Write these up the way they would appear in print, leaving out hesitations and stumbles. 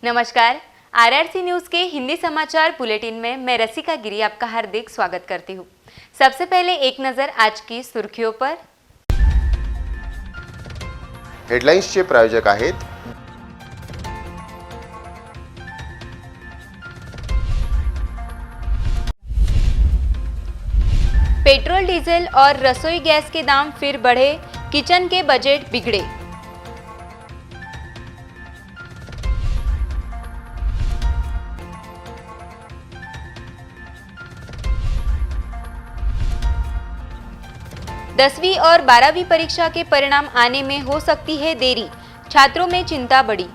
नमस्कार, RRC news के हिंदी समाचार बुलेटिन में मैं रसिका गिरी आपका हार्दिक स्वागत करती हूँ। सबसे पहले एक नजर आज की सुर्खियों पर। हेडलाइन्सचे प्रायोजक आहेत पेट्रोल, डीजल और रसोई गैस के दाम फिर बढ़े, किचन के बजट बिगड़े। दसवीं और 12वीं परीक्षा के परिणाम आने में हो सकती है देरी, छात्रों में चिंता बढ़ी।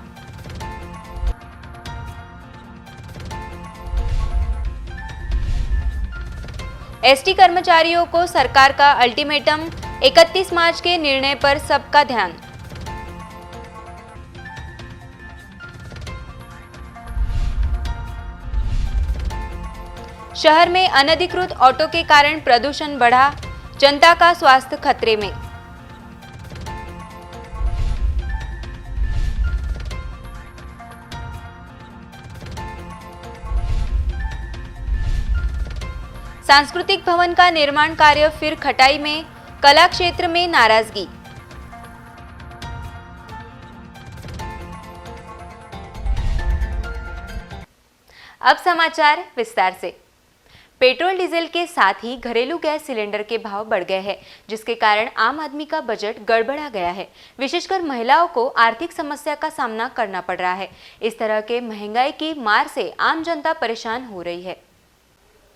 एसटी कर्मचारियों को सरकार का अल्टीमेटम, 31 मार्च के निर्णय पर सबका ध्यान। शहर में अनधिकृत ऑटो के कारण प्रदूषण बढ़ा, जनता का स्वास्थ्य खतरे में। सांस्कृतिक भवन का निर्माण कार्य फिर खटाई में, कला क्षेत्र में नाराजगी। अब समाचार विस्तार से। पेट्रोल, डीजल के साथ ही घरेलू गैस सिलेंडर के भाव बढ़ गए हैं, जिसके कारण आम आदमी का बजट गड़बड़ा गया है। विशेषकर महिलाओं को आर्थिक समस्या का सामना करना पड़ रहा है। इस तरह के महंगाई की मार से आम जनता परेशान हो रही है।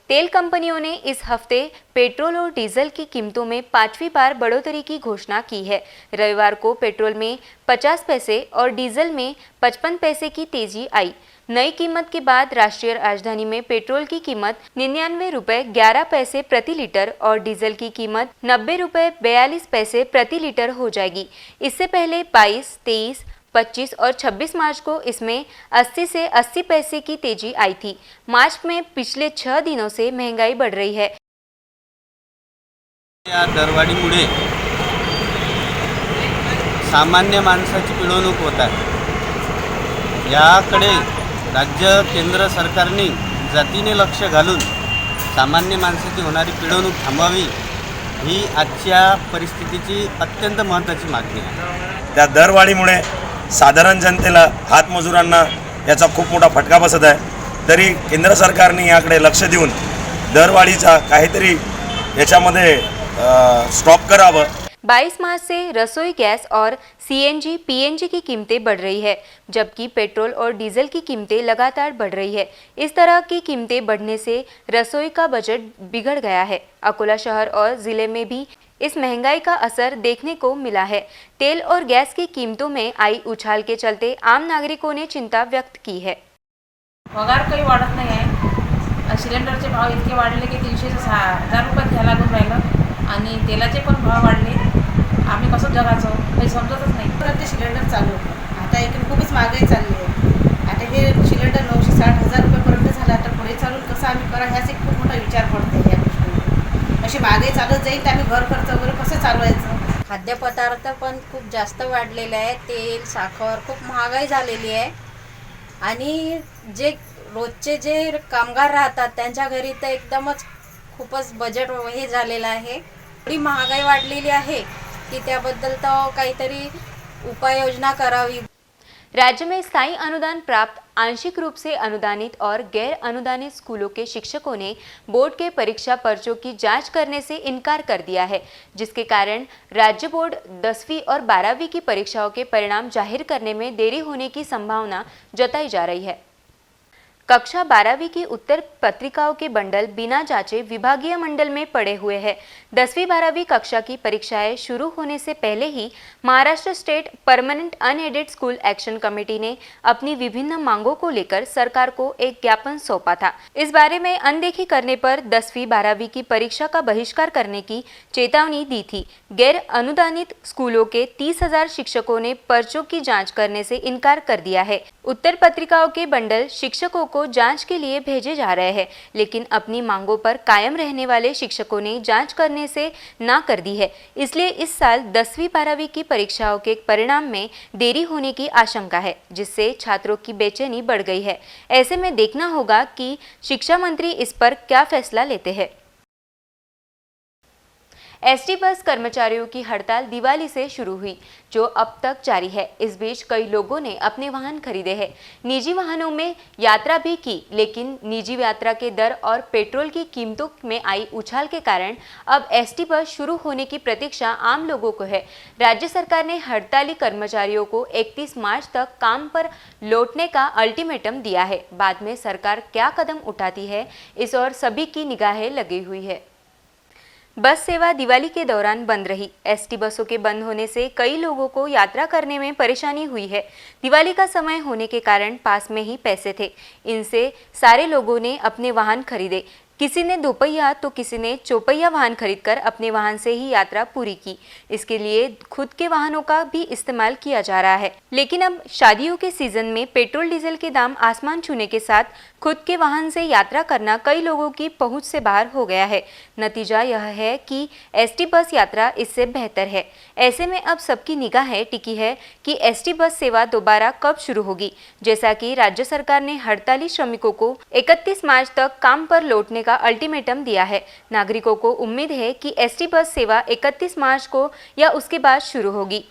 तेल कंपनियों ने इस हफ्ते पेट्रोल और डीजल की कीमतों में 5वीं बार बढ़ोतरी की घोषणा की है। रविवार को पेट्रोल में 50 पैसे और डीजल में 55 पैसे की तेजी आई। नई कीमत के बाद राष्ट्रीय राजधानी में पेट्रोल की कीमत 99 रुपये 11 पैसे प्रति लीटर और डीजल की कीमत 90 रुपये 42 पैसे प्रति लीटर हो जाएगी। इससे पहले 22, 23, 25 और 26 मार्च को इसमें 80 से 80 पैसे की तेजी आई थी। मार्च में पिछले 6 दिनों से महंगाई बढ़ रही है। या दरवाढीमुळे सामान्य माणसाची पिळवणूक होत आहे। याकडे राज्य केंद्र सरकारने जातीने लक्ष घालून सामान्य माणसाची होणारी पिळवणूक थांबवावी ही आजच्या परिस्थितीची अत्यंत महत्त्वाची मागणी आहे। त्या दरवाढीमुळे साधारण जनतेला, हातमजुरांना याचा खूप मोठा फटका बसत आहे। तरी केंद्र सरकारने याकडे लक्ष देऊन दरवाढीचा काहीतरी याच्यामध्ये स्टॉप करावं। 22 मार्च से रसोई गैस और सीएनजी, पीएनजी की कीमतें बढ़ रही है, जबकि पेट्रोल और डीजल की कीमतें लगातार बढ़ रही है। इस तरह की कीमतें बढ़ने से रसोई का बजट बिगड़ गया है। अकोला शहर और जिले में भी इस महंगाई का असर देखने को मिला है। तेल और गैस की कीमतों में आई उछाल के चलते आम नागरिकों ने चिंता व्यक्त की है। पगार काही वाढत नाही आहे। सिलेंडरचे भाव इतके वाढले की 300 से 1000 रुपये घ्यायला लागून राहिलं आणि तेलाचे पण भाव वाढले। आम्ही कसं जगायचं काही समजतच नाही। परत ते सिलेंडर चालू होतं, आता एकूण खूपच महागाई चालली आहे। आता हे सिलेंडर 960,000 रुपयेपर्यंत झालं। आता पुढे चालून कसं आम्ही करा ह्याच एक खूप मोठा विचार पडते या गोष्टी। अशी महागाई चालत जाईल तर आम्ही घर खर्च वगैरे कसं चालवायचं। खाद्यपदार्थ पण खूप जास्त वाढलेले आहे। तेल, साखर खूप महागाई झालेली आहे आणि जे रोजचे जे कामगार राहतात त्यांच्या घरी तर एकदमच खूपच बजेट हे झालेलं आहे। एवढी महागाई वाढलेली आहे की त्याबद्दल तर काहीतरी उपाययोजना करावी। राज्य में स्थायी अनुदान प्राप्त, आंशिक रूप से अनुदानित और गैर अनुदानित स्कूलों के शिक्षकों ने बोर्ड के परीक्षा पर्चों की जांच करने से इनकार कर दिया है, जिसके कारण राज्य बोर्ड 10वीं और 12वीं की परीक्षाओं के परिणाम जाहिर करने में देरी होने की संभावना जताई जा रही है। कक्षा 12वीं की उत्तर पत्रिकाओं के बंडल बिना जांचे विभागीय मंडल में पड़े हुए हैं। 10वीं 12वीं कक्षा की परीक्षाएं शुरू होने से पहले ही Maharashtra state permanent unaided school action committee ने अपनी विभिन्न मांगों को लेकर सरकार को एक ज्ञापन सौंपा था। इस बारे में अनदेखी करने पर 10वीं 12वीं की परीक्षा का बहिष्कार करने की चेतावनी दी थी। गैर अनुदानित स्कूलों के 30,000 शिक्षकों ने पर्चों की जाँच करने से इनकार कर दिया है। उत्तर पत्रिकाओं के बंडल शिक्षकों को जांच के लिए भेजे जा रहे हैं, लेकिन अपनी मांगों पर कायम रहने वाले शिक्षकों ने जांच करने से ना कर दी है। इसलिए इस साल 10वीं 12वीं की परीक्षाओं के परिणाम में देरी होने की आशंका है, जिससे छात्रों की बेचैनी बढ़ गई है। ऐसे में देखना होगा कि शिक्षा मंत्री इस पर क्या फैसला लेते हैं। एसटी बस कर्मचारियों की हड़ताल दिवाली से शुरू हुई, जो अब तक जारी है। इस बीच कई लोगों ने अपने वाहन खरीदे हैं, निजी वाहनों में यात्रा भी की, लेकिन निजी यात्रा के दर और पेट्रोल की कीमतों में आई उछाल के कारण अब एसटी बस शुरू होने की प्रतीक्षा आम लोगों को है। राज्य सरकार ने हड़ताली कर्मचारियों को 31 मार्च तक काम पर लौटने का अल्टीमेटम दिया है। बाद में सरकार क्या कदम उठाती है, इस ओर सभी की निगाहें लगी हुई है। बस सेवा दिवाली के दौरान बंद रही। एसटी बसों के बंद होने से कई लोगों को यात्रा करने में परेशानी हुई है। दिवाली का समय होने के कारण पास में ही पैसे थे, इनसे सारे लोगों ने अपने वाहन खरीदे। किसी ने दोपहिया तो किसी ने चौपहिया वाहन खरीदकर अपने वाहन से ही यात्रा पूरी की। इसके लिए खुद के वाहनों का भी इस्तेमाल किया जा रहा है। लेकिन अब शादियों के सीजन में पेट्रोल डीजल के दाम आसमान छूने के साथ खुद के वाहन से यात्रा करना कई लोगों की पहुंच से बाहर हो गया है। नतीजा यह है कि एसटी बस यात्रा इससे बेहतर है। ऐसे में अब सबकी निगाहें टिकी है कि एसटी बस सेवा दोबारा कब शुरू होगी। जैसा कि राज्य सरकार ने हड़ताली श्रमिकों को 31 मार्च तक काम पर लौटने का अल्टीमेटम दिया है। नागरिकों को उम्मीद है कि एसटी बस सेवा 31 मार्च को या उसके बाद शुरू होगी।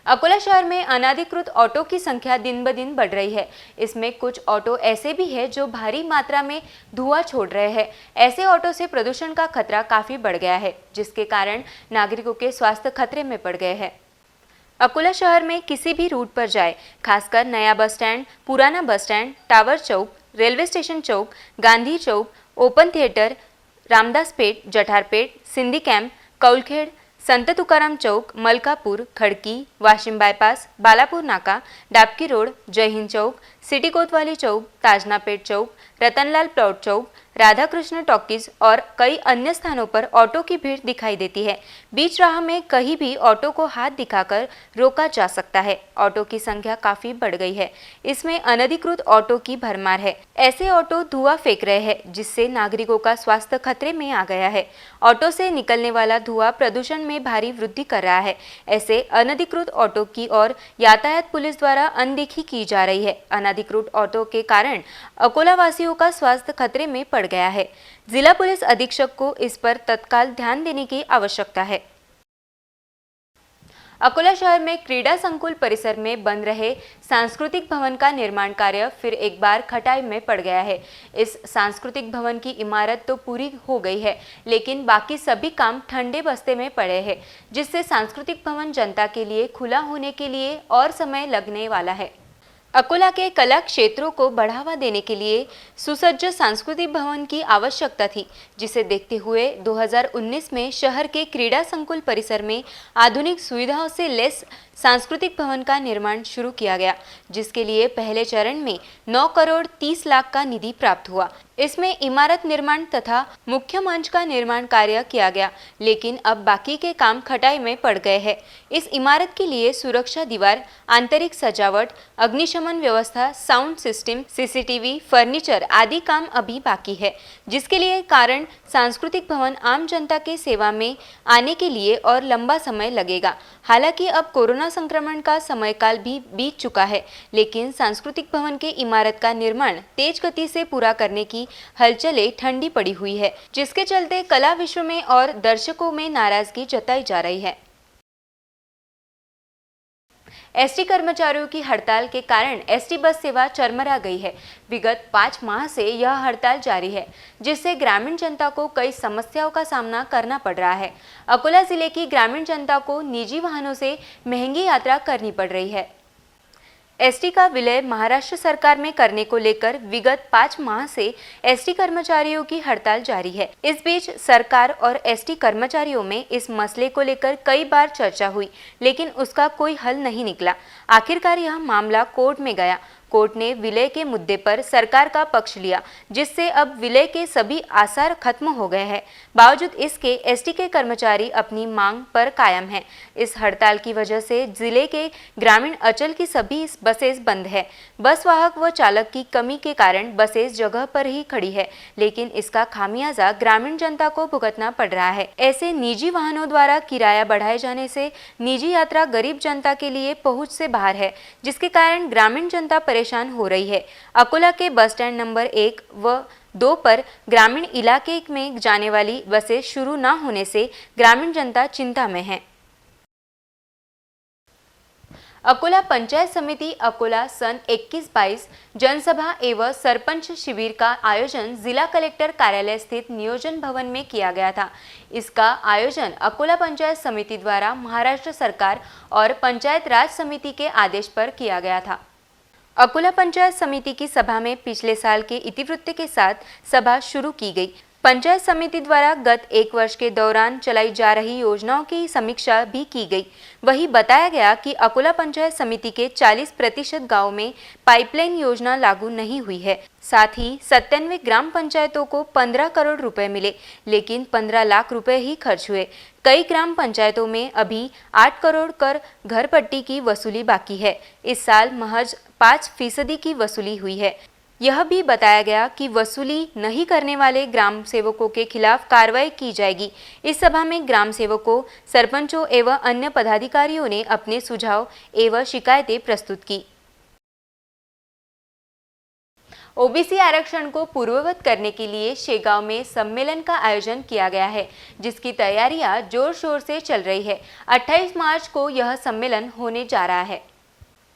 अकोला शहर में अनाधिकृत ऑटो की संख्या दिन ब दिन बढ़ रही है। इसमें कुछ ऑटो ऐसे भी हैं जो भारी मात्रा में धुआं छोड़ रहे हैं। ऐसे ऑटो से प्रदूषण का खतरा काफी बढ़ गया है, जिसके कारण नागरिकों के स्वास्थ्य खतरे में पड़ गए हैं। अकोला शहर में किसी भी रूट पर जाए, खासकर नया बस स्टैंड, पुराना bus stand, Tower Chowk, Railway Station Chowk, Gandhi Chowk, Open Theatre, Ramdaspeth, Jatharpeth, Sindhi Camp, Kaulkhed, Sant Tukaram Chowk, Malkapur, Khadki, Washim Bypass, Balapur Naka, Dabki Road, Jai Hind Chowk, City Kotwali Chowk, Tajnapeth Chowk, Ratanlal Plot Chowk, Radha Krishna Talkies और कई अन्य स्थानों पर ऑटो की भीड़ दिखाई देती है। बीच राह में कहीं भी ऑटो को हाथ दिखाकर रोका जा सकता है। ऑटो की संख्या काफी बढ़ गई है। इसमें अनधिकृत ऑटो की भरमार है। ऐसे ऑटो धुआं फेंक रहे हैं, जिससे नागरिकों का स्वास्थ्य खतरे में आ गया है। ऑटो से निकलने वाला धुआं प्रदूषण में भारी वृद्धि कर रहा है। ऐसे अनधिकृत ऑटो की और यातायात पुलिस द्वारा अनदेखी की जा रही है। अनधिकृत ऑटो के कारण अकोला वासियों का स्वास्थ्य खतरे में पड़ गया है। जिला पुलिस अधीक्षक को इस पर तत्काल ध्यान देने की आवश्यकता है। अकोला शहर में क्रीड़ा संकुल परिसर में बन रहे सांस्कृतिक भवन का निर्माण कार्य फिर एक बार खटाई में पड़ गया है। इस सांस्कृतिक भवन की इमारत तो पूरी हो गई है, लेकिन बाकी सभी काम ठंडे बस्ते में पड़े हैं, जिससे सांस्कृतिक भवन जनता के लिए खुला होने के लिए और समय लगने वाला है। अकोला के कला क्षेत्रों को बढ़ावा देने के लिए सुसज्ज सांस्कृतिक भवन की आवश्यकता थी, जिसे देखते हुए 2019 में शहर के क्रीड़ा संकुल परिसर में आधुनिक सुविधाओं से लैस सांस्कृतिक भवन का निर्माण शुरू किया गया, जिसके लिए पहले चरण में 9 करोड़ 30 लाख का निधि प्राप्त हुआ। इसमें इमारत निर्माण तथा मुख्य मंच का निर्माण कार्य किया गया, लेकिन अब बाकी के काम खटाई में पड़ गए हैं। इस इमारत के लिए सुरक्षा दीवार, आंतरिक सजावट, अग्निशमन व्यवस्था, साउंड सिस्टम, सीसीटीवी, फर्नीचर आदि काम अभी बाकी है, जिसके लिए कारण सांस्कृतिक भवन आम जनता के सेवा में आने के लिए और लंबा समय लगेगा। हालांकि अब कोरोना संक्रमण का समयकाल भी बीत चुका है, लेकिन सांस्कृतिक भवन के इमारत का निर्माण तेज गति से पूरा करने की हलचलें ठंडी पड़ी हुई है, जिसके चलते कला विश्व में और दर्शकों में नाराजगी जताई जा रही है। एसटी कर्मचारियों की हड़ताल के कारण एसटी बस सेवा चरमरा गई है। विगत 5 माह से यह हड़ताल जारी है, जिससे ग्रामीण जनता को कई समस्याओं का सामना करना पड़ रहा है। अकोला जिले की ग्रामीण जनता को निजी वाहनों से महंगी यात्रा करनी पड़ रही है। एसटी का विलय महाराष्ट्र सरकार में करने को लेकर विगत 5 माह से एसटी कर्मचारियों की हड़ताल जारी है। इस बीच सरकार और एसटी कर्मचारियों में इस मसले को लेकर कई बार चर्चा हुई, लेकिन उसका कोई हल नहीं निकला। आखिरकार यह मामला कोर्ट में गया। कोर्ट ने विलय के मुद्दे पर सरकार का पक्ष लिया, जिससे अब विलय के सभी आसार खत्म हो गए हैं। बावजूद इसके एसटी के कर्मचारी अपनी मांग पर कायम हैं। इस हड़ताल की वजह से जिले के ग्रामीण अंचल की सभी बसेस बंद है। बस वाहक व चालक की कमी के कारण बसेस जगह पर ही खड़ी है, लेकिन इसका खामियाजा ग्रामीण जनता को भुगतना पड़ रहा है। ऐसे निजी वाहनों द्वारा किराया बढ़ाए जाने से निजी यात्रा गरीब जनता के लिए पहुंच से बाहर है, जिसके कारण ग्रामीण जनता परेशान हो रही है। अकोला के बस स्टैंड नंबर 1 व 2 पर ग्रामीण इलाके में जाने वाली बसें शुरू न होने से ग्रामीण जनता चिंता में है। अकोला पंचायत समिति अकोला सन 21-22 जनसभा एवं सरपंच शिविर का आयोजन जिला कलेक्टर कार्यालय स्थित नियोजन भवन में किया गया था। इसका आयोजन अकोला पंचायत समिति द्वारा महाराष्ट्र सरकार और पंचायत राज समिति के आदेश पर किया गया था। अकोला पंचायत समिति की सभा में पिछले साल के इतिवृत्त के साथ सभा शुरू की गई। पंचायत समिति द्वारा गत 1 वर्ष के दौरान चलाई जा रही योजनाओं की समीक्षा भी की गई। वही बताया गया कि अकोला पंचायत समिति के 40% गांव में पाइपलाइन योजना लागू नहीं हुई है। साथ ही 97 ग्राम पंचायतों को 15 करोड़ रुपए मिले, लेकिन 15 लाख रुपए ही खर्च हुए। कई ग्राम पंचायतों में अभी 8 करोड़ कर घर पट्टी की वसूली बाकी है। इस साल महज 5% की वसूली हुई है। यह भी बताया गया कि वसूली नहीं करने वाले ग्राम सेवकों के खिलाफ कार्रवाई की जाएगी। इस सभा में ग्राम सेवकों, सरपंचों एवं अन्य पदाधिकारियों ने अपने सुझाव एवं शिकायतें प्रस्तुत की। ओबीसी आरक्षण को पूर्ववत करने के लिए शेगांव में सम्मेलन का आयोजन किया गया है, जिसकी तैयारियां जोर शोर से चल रही है। 28 मार्च को यह सम्मेलन होने जा रहा है।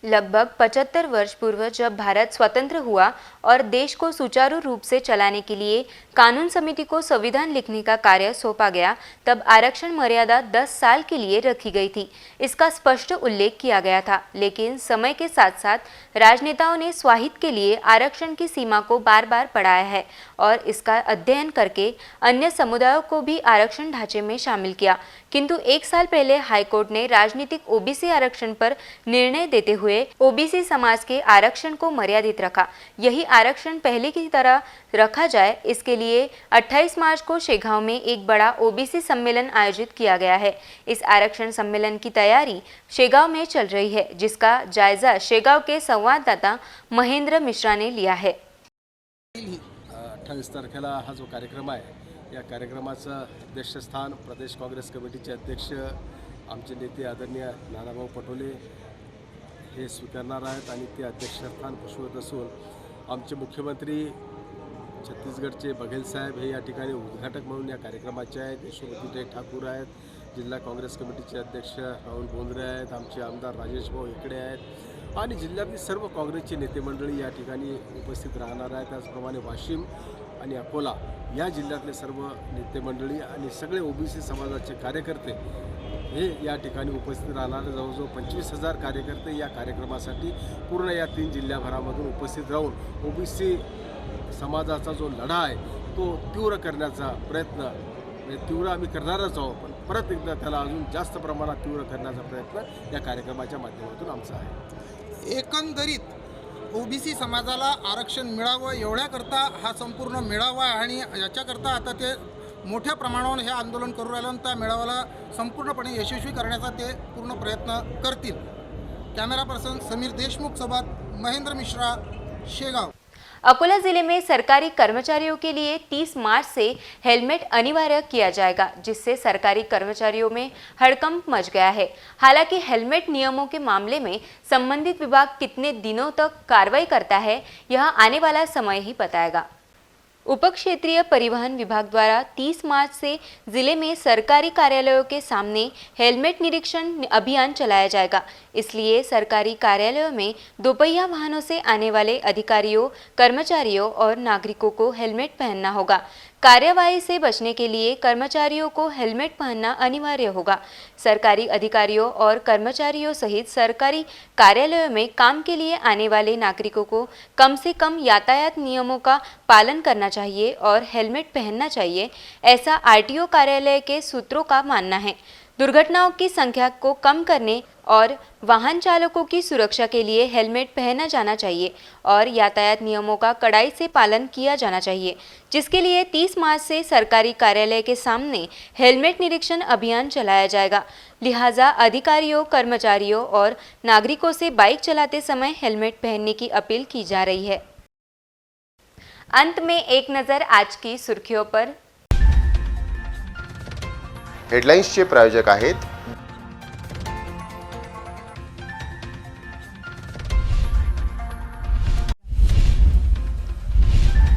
लगभग 75 वर्ष पूर्व जब भारत स्वतंत्र हुआ और देश को सुचारू रूप से चलाने के लिए कानून समिति को संविधान लिखने का कार्य सौंपा गया, तब आरक्षण मर्यादा 10 साल के लिए रखी गई थी। इसका स्पष्ट उल्लेख किया गया था, लेकिन समय के साथ साथ राजनेताओं ने स्वाहित के लिए आरक्षण की सीमा को बार बार बढ़ाया है और इसका अध्ययन करके अन्य समुदायों को भी आरक्षण ढांचे में शामिल किया। किंतु 1 साल पहले हाईकोर्ट ने राजनीतिक ओबीसी आरक्षण पर निर्णय देते हुए ओबीसी समाज के आरक्षण को मर्यादित रखा। यही आरक्षण पहले की तरह रखा जाए, इसके लिए 28 मार्च को शेगांव में एक बड़ा ओबीसी सम्मेलन आयोजित किया गया है। इस आरक्षण सम्मेलन की तैयारी शेगांव में चल रही है, जिसका जायजा शेगांव के संवाददाता महेंद्र मिश्रा ने लिया है। 28 तारखेला हा जो कार्यक्रम आहे, या कार्यक्रमाचं अध्यक्षस्थान प्रदेश काँग्रेस कमिटीचे अध्यक्ष आमचे नेते आदरणीय नानाभाऊ पटोले हे स्वीकारणार आहेत आणि ते अध्यक्षस्थान भूषवत असून आमचे मुख्यमंत्री छत्तीसगडचे बघेल साहेब हे या ठिकाणी उद्घाटक म्हणून या कार्यक्रमाचे आहेत। यशोमती ठाकूर आहेत, जिल्हा काँग्रेस कमिटीचे अध्यक्ष राहुल बोंद्रे आहेत, आमचे आमदार राजेश भाऊ इकडे आहेत आणि जिल्ह्यातील सर्व काँग्रेसचे नेते मंडळी या ठिकाणी उपस्थित राहणार आहेत। त्याचप्रमाणे वाशिम आणि अकोला या जिल्ह्यातले सर्व नेते मंडळी आणि सगळे ओबीसी समाजाचे कार्यकर्ते हे या ठिकाणी उपस्थित राहणार। जवळजवळ 25,000 कार्यकर्ते या कार्यक्रमासाठी पूर्ण या 3 जिल्ह्याभरामधून उपस्थित राहून ओबीसी समाजाचा जो लढा आहे तो तीव्र करण्याचा प्रयत्न, तीव्र आम्ही करणारच आहोत, पण परत एकदा त्याला अजून जास्त प्रमाणात तीव्र करण्याचा प्रयत्न या कार्यक्रमाच्या माध्यमातून आमचा आहे। एकंदरीत ओबीसी समाजाला आरक्षण मिळावं एवढ्याकरता हा संपूर्ण मेळावा आहे आणि याच्याकरता आता ते मोठ्या प्रमाणावर हे आंदोलन करू राहिलं आणि त्या मेळाव्याला संपूर्णपणे यशस्वी करण्याचा ते पूर्ण प्रयत्न करतील। कॅमेरा पर्सन समीर देशमुख सोबत महेंद्र मिश्रा, शेगांव। अकोला जिले में सरकारी कर्मचारियों के लिए 30 मार्च से हेलमेट अनिवार्य किया जाएगा, जिससे सरकारी कर्मचारियों में हड़कंप मच गया है। हालांकि हेलमेट नियमों के मामले में संबंधित विभाग कितने दिनों तक कार्रवाई करता है, यह आने वाला समय ही बताएगा। उपक्षेत्रीय परिवहन विभाग द्वारा 30 मार्च से जिले में सरकारी कार्यालयों के सामने हेलमेट निरीक्षण अभियान चलाया जाएगा। इसलिए सरकारी कार्यालयों में दोपहिया वाहनों से आने वाले अधिकारियों, कर्मचारियों और नागरिकों को हेलमेट पहनना होगा। कार्यवाही से बचने के लिए कर्मचारियों को हेलमेट पहनना अनिवार्य होगा। सरकारी अधिकारियों और कर्मचारियों सहित सरकारी कार्यालयों में काम के लिए आने वाले नागरिकों को कम से कम यातायात नियमों का पालन करना चाहिए और हेलमेट पहनना चाहिए, ऐसा आरटीओ कार्यालय के सूत्रों का मानना है। दुर्घटनाओं की संख्या को कम करने और वाहन चालकों की सुरक्षा के लिए हेलमेट पहना जाना चाहिए और यातायात नियमों का कड़ाई से पालन किया जाना चाहिए, जिसके लिए 30 मार्च से सरकारी कार्यालय के सामने हेलमेट निरीक्षण अभियान चलाया जाएगा। लिहाजा अधिकारियों, कर्मचारियों और नागरिकों से बाइक चलाते समय हेलमेट पहनने की अपील की जा रही है। अंत में एक नज़र आज की सुर्खियों पर। हेडलाईन्सचे प्रायोजक आहेत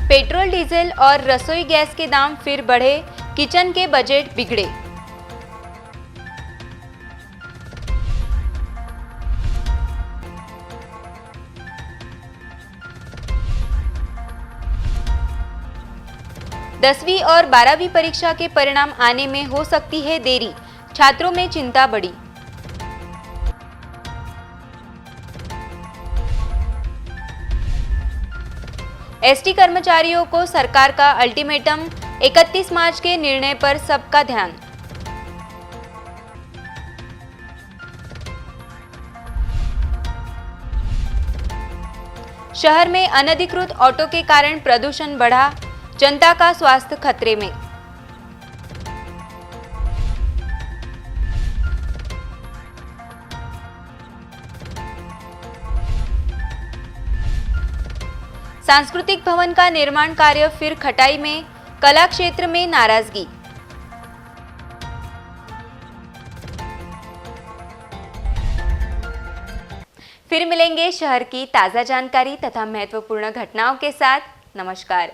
पेट्रोल, डीजल और रसोई गैस के दाम फिर बढ़े, किचन के बजट बिगड़े। दसवीं और 12वीं परीक्षा के परिणाम आने में हो सकती है देरी, छात्रों में चिंता बढ़ी। एसटी कर्मचारियों को सरकार का अल्टीमेटम, 31 मार्च के निर्णय पर सबका ध्यान। शहर में अनधिकृत ऑटो के कारण प्रदूषण बढ़ा, जनता का स्वास्थ्य खतरे में। सांस्कृतिक भवन का निर्माण कार्य फिर खटाई में, कला क्षेत्र में नाराजगी। फिर मिलेंगे शहर की ताजा जानकारी तथा महत्वपूर्ण घटनाओं के साथ। नमस्कार।